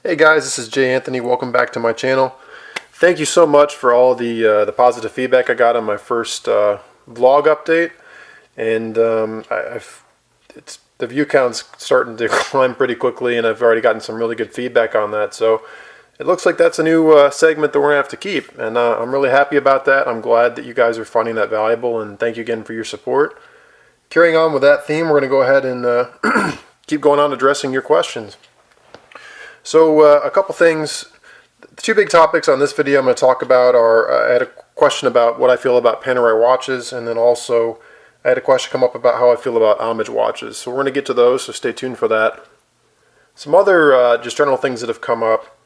Hey guys, this is J.Anthony. Welcome back to my channel. Thank you so much for all the positive feedback I got on my first vlog update, and the view count's starting to climb pretty quickly, and I've already gotten some really good feedback on that. So it looks like that's a new segment that we're gonna have to keep, and I'm really happy about that. I'm glad that you guys are finding that valuable, and thank you again for your support. Carrying on with that theme, we're gonna go ahead and keep going on addressing your questions. So a couple things. The two big topics on this video I'm going to talk about are I had a question about what I feel about Panerai watches, and then also I had a question come up about how I feel about homage watches. So we're going to get to those, so stay tuned for that. Some other just general things that have come up.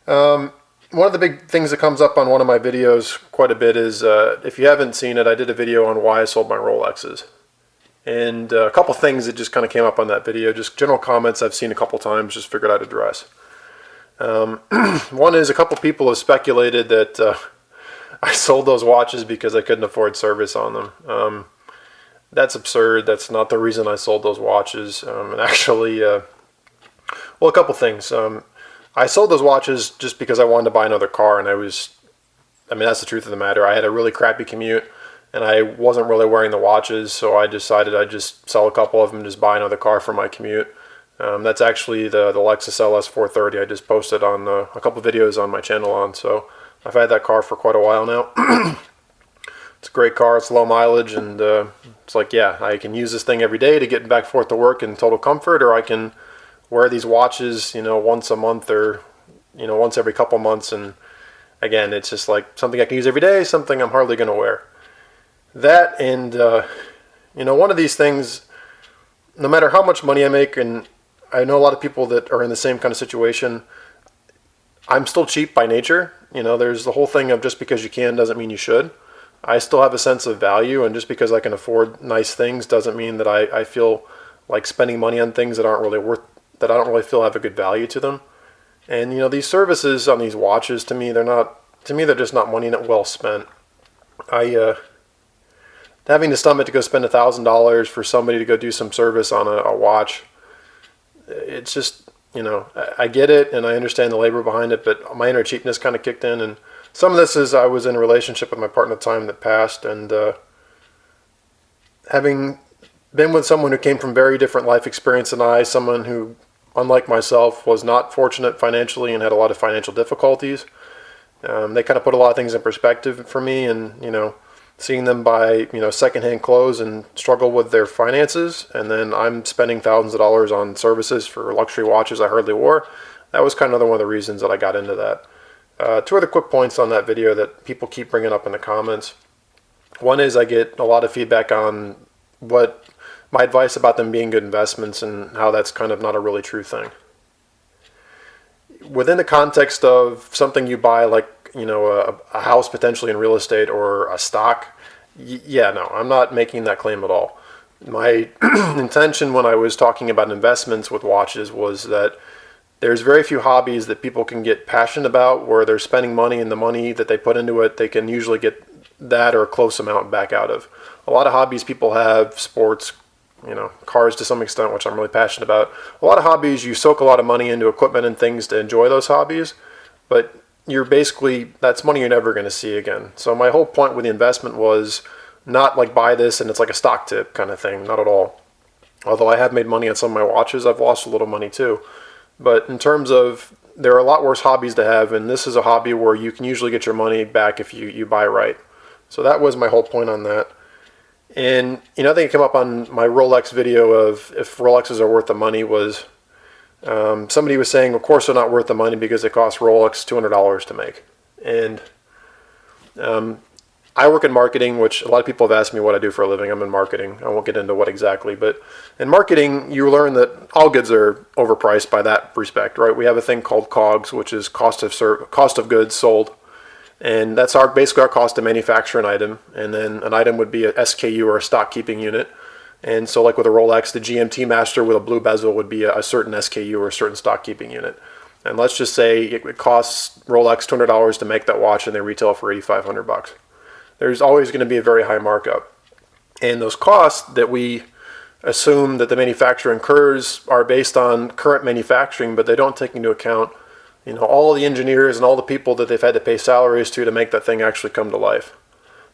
One of the big things that comes up on one of my videos quite a bit is, if you haven't seen it, I did a video on why I sold my Rolexes. And a couple things that just kind of came up on that video, just general comments I've seen a couple times, just figured I'd address. One is a couple people have speculated that I sold those watches because I couldn't afford service on them. That's absurd. That's not the reason I sold those watches. And actually, well, a couple things. I sold those watches just because I wanted to buy another car, and that's the truth of the matter. I had a really crappy commute, and I wasn't really wearing the watches, so I decided I'd just sell a couple of them and just buy another car for my commute. That's actually the Lexus LS 430 I just posted on a couple videos on my channel on, so I've had that car for quite a while now. It's a great car, it's low mileage, and it's like, yeah, I can use this thing every day to get back and forth to work in total comfort, or I can wear these watches, once a month or, once every couple months, and again, it's just like something I can use every day, something I'm hardly going to wear. That and, one of these things, no matter how much money I make, and I know a lot of people that are in the same kind of situation, I'm still cheap by nature. There's the whole thing of just because you can doesn't mean you should. I still have a sense of value, and just because I can afford nice things doesn't mean that I feel like spending money on things that aren't really that I don't really feel have a good value to them. And, these services on these watches, to me, they're just not money well spent. Having the stomach to go spend $1,000 for somebody to go do some service on a watch, it's just, I get it and I understand the labor behind it, but my inner cheapness kind of kicked in. And some of this is I was in a relationship with my partner at the time that passed, and having been with someone who came from very different life experience than I, someone who, unlike myself, was not fortunate financially and had a lot of financial difficulties, they kind of put a lot of things in perspective for me, and, seeing them buy, secondhand clothes and struggle with their finances, and then I'm spending thousands of dollars on services for luxury watches I hardly wore. That was kind of one of the reasons that I got into that. Two other quick points on that video that people keep bringing up in the comments. One is I get a lot of feedback on what my advice about them being good investments and how that's kind of not a really true thing. Within the context of something you buy, like a house potentially in real estate or a stock, yeah, no, I'm not making that claim at all. My intention when I was talking about investments with watches was that there's very few hobbies that people can get passionate about where they're spending money, and the money that they put into it, they can usually get that or a close amount back out of. A lot of hobbies people have, sports, cars to some extent, which I'm really passionate about. A lot of hobbies, you soak a lot of money into equipment and things to enjoy those hobbies, but that's money you're never going to see again. So my whole point with the investment was not like buy this and it's like a stock tip kind of thing, not at all. Although I have made money on some of my watches, I've lost a little money too. But in terms of, there are a lot worse hobbies to have, and this is a hobby where you can usually get your money back if you buy right. So that was my whole point on that. And, I think it came up on my Rolex video of if Rolexes are worth the money was, somebody was saying, of course they're not worth the money because they cost Rolex $200 to make. And I work in marketing, which a lot of people have asked me what I do for a living. I'm in marketing. I won't get into what exactly, but in marketing, you learn that all goods are overpriced by that respect, right? We have a thing called COGS, which is cost of goods sold. And that's basically our cost to manufacture an item. And then an item would be a SKU or a stock keeping unit. And so like with a Rolex, the Yacht-Master with a blue bezel would be a certain SKU or a certain stock keeping unit. And let's just say it costs Rolex $200 to make that watch, and they retail for $8,500. There's always going to be a very high markup. And those costs that we assume that the manufacturing curves are based on current manufacturing, but they don't take into account, all the engineers and all the people that they've had to pay salaries to make that thing actually come to life.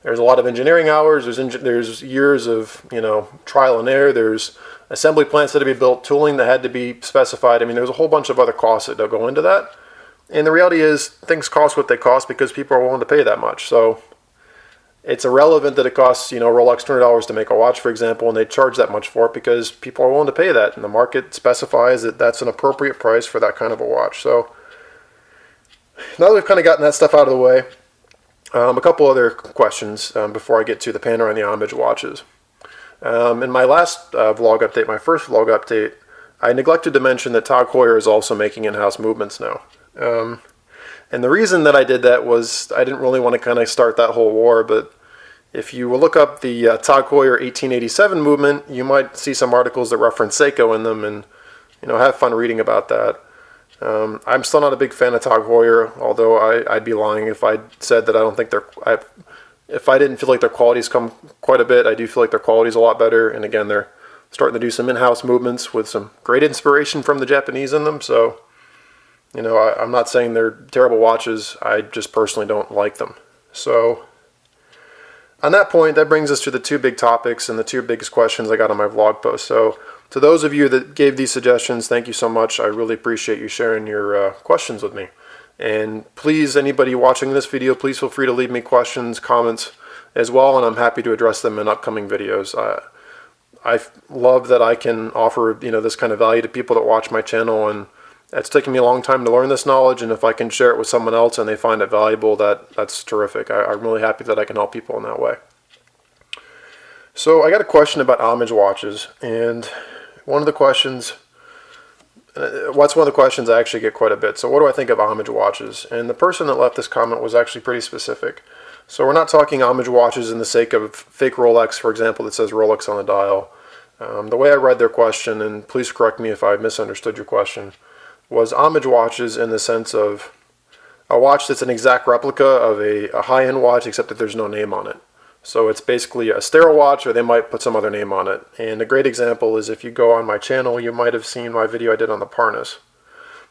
There's a lot of engineering hours. There's years of trial and error. There's assembly plants that had to be built, tooling that had to be specified. I mean, there's a whole bunch of other costs that go into that. And the reality is, things cost what they cost because people are willing to pay that much. So it's irrelevant that it costs Rolex $200 to make a watch, for example, and they charge that much for it because people are willing to pay that, and the market specifies that that's an appropriate price for that kind of a watch. So now that we've kind of gotten that stuff out of the way, a couple other questions before I get to the Panerai and the homage watches. In my last vlog update, my first vlog update, I neglected to mention that TAG Heuer is also making in-house movements now. And the reason that I did that was I didn't really want to kind of start that whole war, but if you look up the TAG Heuer 1887 movement, you might see some articles that reference Seiko in them, and have fun reading about that. I'm still not a big fan of TAG Heuer, although I'd be lying if I said that I don't think if I didn't feel like their quality's come quite a bit. I do feel like their quality's a lot better, and again, they're starting to do some in-house movements with some great inspiration from the Japanese in them, so I'm not saying they're terrible watches. I just personally don't like them. So on that point, that brings us to the two big topics and the two biggest questions I got on my vlog post. So to those of you that gave these suggestions, thank you so much. I really appreciate you sharing your questions with me. And please, anybody watching this video, please feel free to leave me questions, comments as well, and I'm happy to address them in upcoming videos. I love that I can offer this kind of value to people that watch my channel, and it's taken me a long time to learn this knowledge, and if I can share it with someone else and they find it valuable, that's terrific. I'm really happy that I can help people in that way. So I got a question about homage watches, and one of the questions I actually get quite a bit. So what do I think of homage watches? And the person that left this comment was actually pretty specific. So we're not talking homage watches in the sake of fake Rolex, for example, that says Rolex on the dial. The way I read their question, and please correct me if I misunderstood your question, was homage watches in the sense of a watch that's an exact replica of a high-end watch, except that there's no name on it. So it's basically a sterile watch, or they might put some other name on it. And a great example is if you go on my channel, you might have seen my video I did on the Parnas.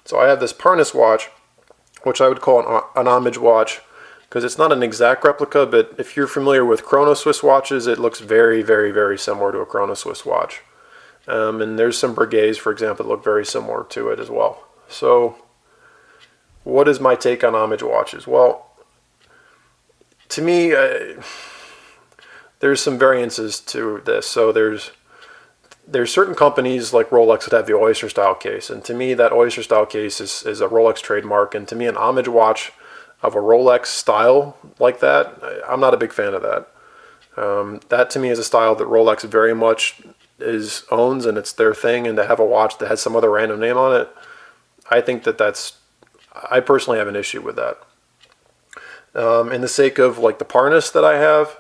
So I have this Parnas watch, which I would call an homage watch, because it's not an exact replica, but if you're familiar with Chrono Swiss watches, it looks very, very, very similar to a Chrono Swiss watch. And there's some Breguets, for example, that look very similar to it as well. So what is my take on homage watches? Well, to me, there's some variances to this. So there's certain companies like Rolex that have the oyster style case, and to me that oyster style case is a Rolex trademark, and to me an homage watch of a Rolex style like that, I'm not a big fan of that. That to me is a style that Rolex very much owns, and it's their thing, and to have a watch that has some other random name on it, I think I personally have an issue with that. In the sake of like the Parnas that I have,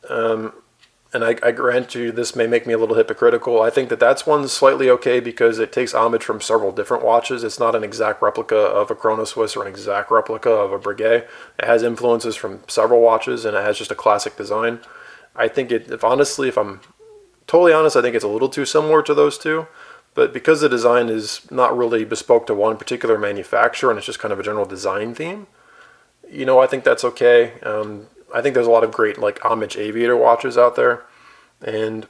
and I grant you this may make me a little hypocritical, I think that's one slightly okay because it takes homage from several different watches. It's not an exact replica of a Chrono Swiss or an exact replica of a Breguet. It has influences from several watches, and it has just a classic design. I think if I'm totally honest, I think it's a little too similar to those two. But because the design is not really bespoke to one particular manufacturer and it's just kind of a general design theme, I think that's okay. I think there's a lot of great like homage aviator watches out there. And,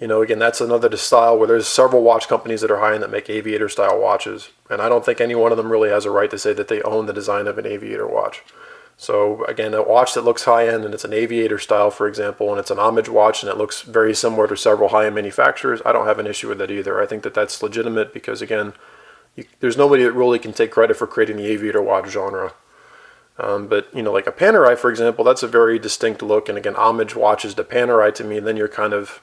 again, that's another style where there's several watch companies that are high-end that make aviator style watches. And I don't think any one of them really has a right to say that they own the design of an aviator watch. So again, a watch that looks high-end and it's an aviator style, for example, and it's an homage watch and it looks very similar to several high-end manufacturers, I don't have an issue with that either. I think that's legitimate because, again, there's nobody that really can take credit for creating the aviator watch genre. But, like a Panerai, for example, that's a very distinct look, and again, homage watches to Panerai to me, and then you're kind of,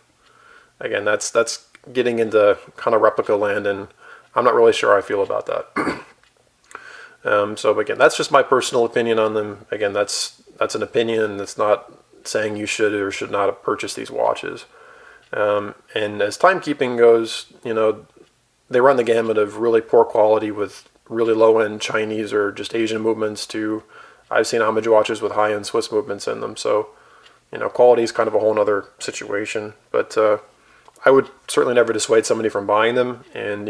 again, that's getting into kind of replica land, and I'm not really sure how I feel about that. So again, that's just my personal opinion on them. Again, that's an opinion. That's not saying you should or should not purchase these watches. And as timekeeping goes, they run the gamut of really poor quality with really low-end Chinese or just Asian movements to I've seen homage watches with high-end Swiss movements in them. So, quality is kind of a whole other situation. But I would certainly never dissuade somebody from buying them. And,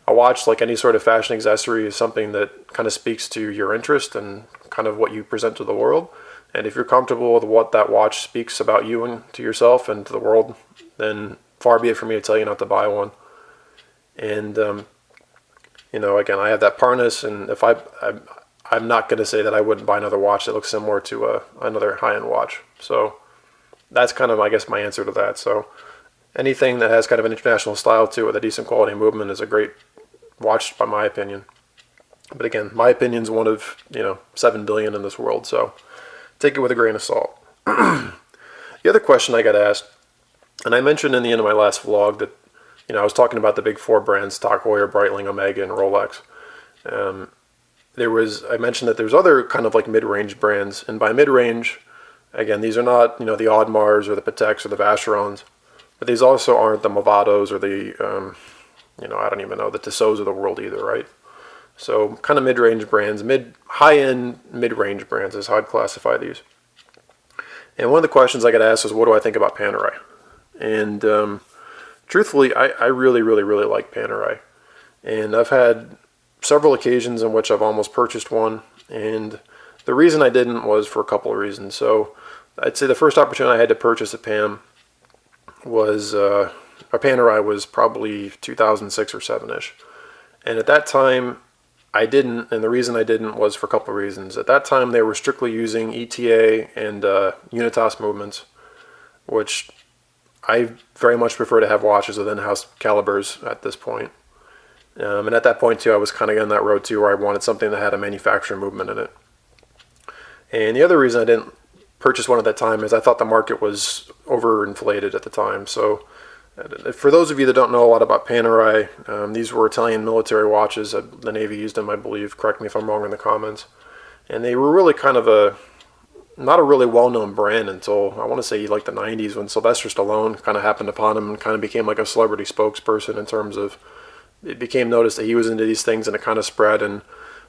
a watch, like any sort of fashion accessory, is something that kind of speaks to your interest and kind of what you present to the world. And if you're comfortable with what that watch speaks about you and to yourself and to the world, then far be it for me to tell you not to buy one. And, again, I have that Parnas, and if I'm not going to say that I wouldn't buy another watch that looks similar to another high-end watch. So that's kind of, I guess, my answer to that. So anything that has kind of an international style to it with a decent quality movement is a great watch, by my opinion. But again, my opinion's one of, 7 billion in this world, so take it with a grain of salt. The other question I got asked, and I mentioned in the end of my last vlog that, I was talking about the big four brands, Heuer, Breitling, Omega, and Rolex. I mentioned that there's other kind of like mid-range brands, and by mid-range, again, these are not, the Audemars or the Pateks or the Vacherons, but these also aren't the Movados or the, I don't even know, the Tissot's of the world either, right? So kind of mid-range brands, high-end mid-range brands is how I'd classify these. And one of the questions I got asked was, what do I think about Panerai? And truthfully, I really, really, really like Panerai. And I've had several occasions in which I've almost purchased one. And the reason I didn't was for a couple of reasons. So I'd say the first opportunity I had to purchase a PAM was, a Panerai was probably 2006 or 7-ish. And at that time, I didn't, and the reason I didn't was for a couple of reasons. At that time, they were strictly using ETA and Unitas movements, which I very much prefer to have watches with in-house calibers at this point. And at that point, too, I was kind of on that road, too, where I wanted something that had a manufacturer movement in it. And the other reason I didn't purchase one at that time is I thought the market was overinflated at the time. So for those of you that don't know a lot about Panerai, these were Italian military watches. The Navy used them, I believe. Correct me if I'm wrong in the comments. And they were really kind of not a really well-known brand until, I want to say, like the 90s, when Sylvester Stallone kind of happened upon them and kind of became like a celebrity spokesperson in terms of, it became noticed that he was into these things and it kind of spread, and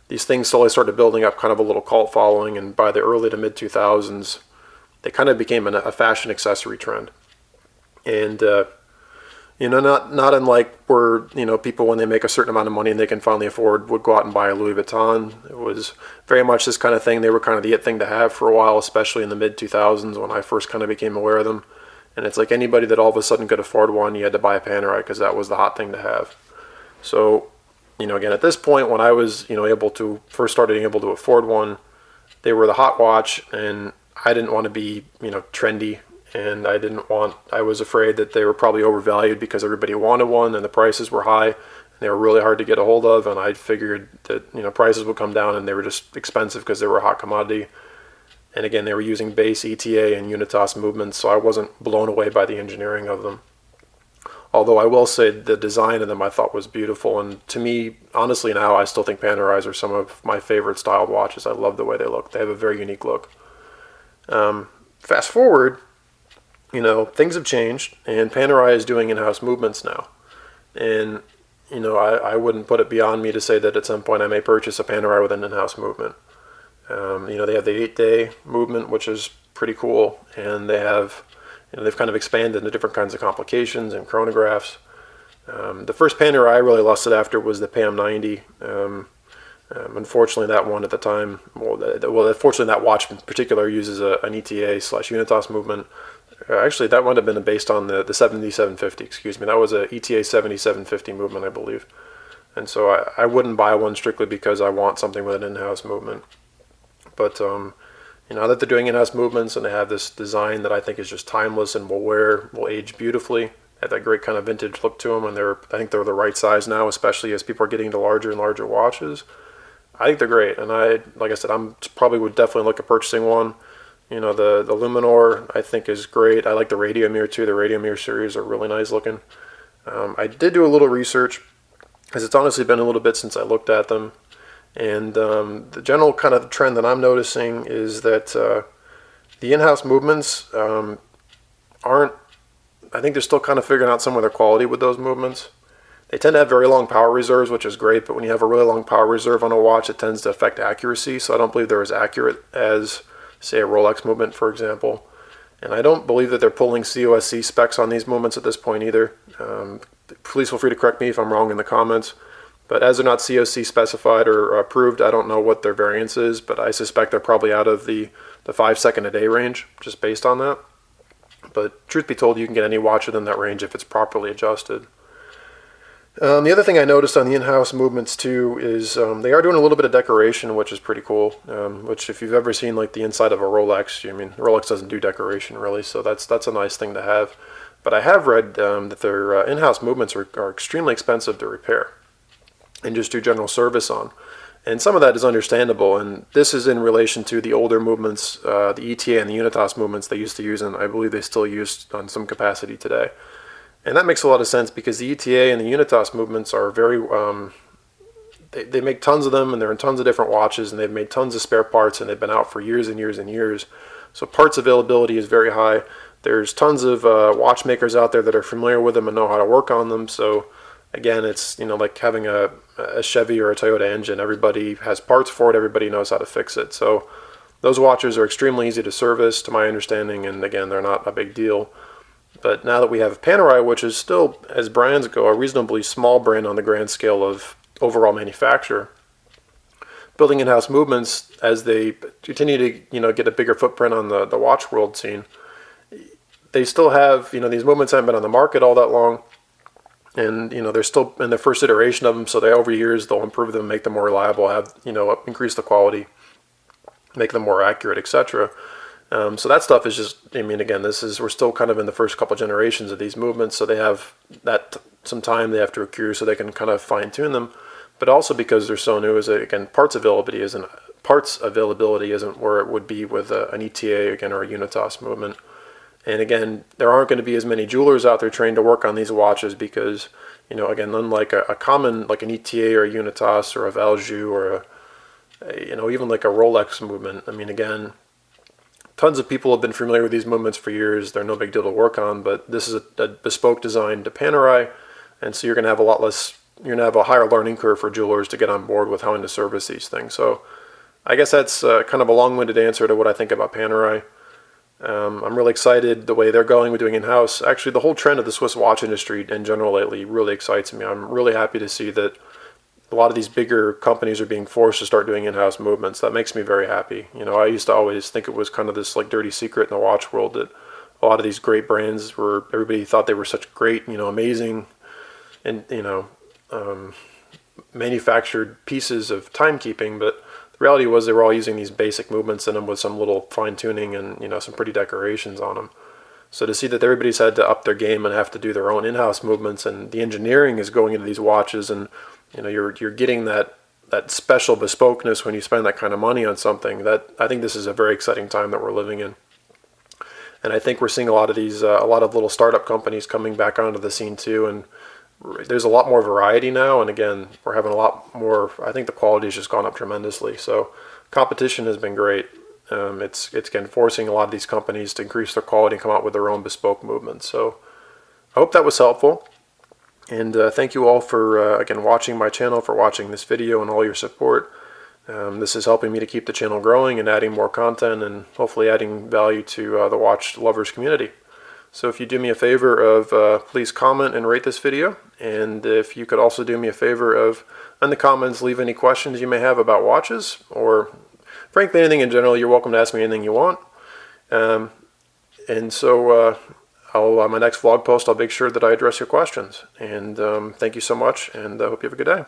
these things slowly started building up kind of a little cult following, and by the early to mid-2000s, they kind of became a fashion accessory trend. And, not unlike where, people, when they make a certain amount of money and they can finally afford, would go out and buy a Louis Vuitton. It was very much this kind of thing. They were kind of the it thing to have for a while, especially in the mid-2000s when I first kind of became aware of them. And it's like anybody that all of a sudden could afford one, you had to buy a Panerai because that was the hot thing to have. So, again, at this point, when I was, first started able to afford one, they were the hot watch, and I didn't want to be, trendy. And I was afraid that they were probably overvalued because everybody wanted one and the prices were high and they were really hard to get a hold of. And I figured that, prices would come down and they were just expensive because they were a hot commodity. And again, they were using base ETA and Unitas movements, so I wasn't blown away by the engineering of them. Although I will say the design of them I thought was beautiful. And to me, honestly now, I still think Panerais are some of my favorite styled watches. I love the way they look. They have a very unique look. Fast forward, things have changed, and Panerai is doing in-house movements now. And, I wouldn't put it beyond me to say that at some point I may purchase a Panerai with an in-house movement. They have the 8-day movement, which is pretty cool, and they have, they've kind of expanded into different kinds of complications and chronographs. The first Panerai I really lusted after was the PAM 90. Unfortunately, that one at the time, unfortunately that watch in particular uses an ETA/Unitas movement. Actually, that would have been based on the 7750, excuse me. That was a ETA 7750 movement, I believe. And so I wouldn't buy one strictly because I want something with an in-house movement. But, now that they're doing in-house movements and they have this design that I think is just timeless and will age beautifully, have that great kind of vintage look to them, and I think they're the right size now, especially as people are getting into larger and larger watches. I think they're great, and like I said, would definitely look at purchasing one. The Luminor I think is great. I like the Radiomir too. The Radiomir series are really nice looking. I did do a little research, because it's honestly been a little bit since I looked at them. And the general kind of trend that I'm noticing is that the in-house movements aren't, I think they're still kind of figuring out some of their quality with those movements. They tend to have very long power reserves, which is great, but when you have a really long power reserve on a watch, it tends to affect accuracy, so I don't believe they're as accurate as, say, a Rolex movement, for example. And I don't believe that they're pulling COSC specs on these movements at this point either. Please feel free to correct me if I'm wrong in the comments. But as they're not COC specified or approved, I don't know what their variance is, but I suspect they're probably out of the 5 second a day range, just based on that. But truth be told, you can get any watch within that range if it's properly adjusted. The other thing I noticed on the in-house movements too is they are doing a little bit of decoration, which is pretty cool. Which, if you've ever seen like the inside of a Rolex, I mean, Rolex doesn't do decoration really, so that's a nice thing to have. But I have read that their in-house movements are extremely expensive to repair and just do general service on. And some of that is understandable, and this is in relation to the older movements, the ETA and the Unitas movements they used to use, and I believe they still use on some capacity today. And that makes a lot of sense because the ETA and the Unitas movements are very, they make tons of them, and they're in tons of different watches, and they've made tons of spare parts, and they've been out for years and years and years. So parts availability is very high. There's tons of watchmakers out there that are familiar with them and know how to work on them. So again, it's, you know, like having a Chevy or a Toyota engine. Everybody has parts for it. Everybody knows how to fix it. So those watches are extremely easy to service, to my understanding, and again, they're not a big deal. But now that we have Panerai, which is still, as brands go, a reasonably small brand on the grand scale of overall manufacture, building in-house movements as they continue to, you know, get a bigger footprint on the watch world scene, they still have, you know, these movements haven't been on the market all that long, and, you know, they're still in the first iteration of them, so they, over years, they'll improve them, make them more reliable, have, you know, increase the quality, make them more accurate, etc. So that stuff is just, I mean, again, we're still kind of in the first couple generations of these movements, so they have some time they have to accrue so they can kind of fine tune them. But also because they're so new, is that, again, parts availability isn't where it would be with an ETA, again, or a Unitas movement. And again, there aren't going to be as many jewelers out there trained to work on these watches because, you know, again, unlike a common, like an ETA or a Unitas or a Valjoux or you know, even like a Rolex movement, I mean, again, tons of people have been familiar with these movements for years. They're no big deal to work on, but this is a bespoke design to Panerai, and so you're going to have you're going to have a higher learning curve for jewelers to get on board with how to service these things. So I guess that's kind of a long-winded answer to what I think about Panerai. I'm really excited the way they're going with doing in-house. Actually, the whole trend of the Swiss watch industry in general lately really excites me. I'm really happy to see that a lot of these bigger companies are being forced to start doing in-house movements. That makes me very happy. You know, I used to always think it was kind of this like dirty secret in the watch world that a lot of these great brands everybody thought they were such great, you know, amazing, and, you know, manufactured pieces of timekeeping, but the reality was they were all using these basic movements in them with some little fine-tuning and, you know, some pretty decorations on them. So to see that everybody's had to up their game and have to do their own in-house movements, and the engineering is going into these watches, and, you know, you're getting that special bespokeness when you spend that kind of money on something. That, I think this is a very exciting time that we're living in. And I think we're seeing a lot of little startup companies coming back onto the scene too, and there's a lot more variety now, and again, we're having a lot more, I think the quality has just gone up tremendously. So competition has been great. It's again forcing a lot of these companies to increase their quality and come out with their own bespoke movements. So I hope that was helpful. And thank you all for, again, watching my channel, for watching this video and all your support. This is helping me to keep the channel growing and adding more content and hopefully adding value to the watch lovers community. So if you do me a favor of please comment and rate this video, and if you could also do me a favor of, in the comments, leave any questions you may have about watches, or frankly anything in general. You're welcome to ask me anything you want. And so my next vlog post, I'll make sure that I address your questions. And thank you so much, and I hope you have a good day.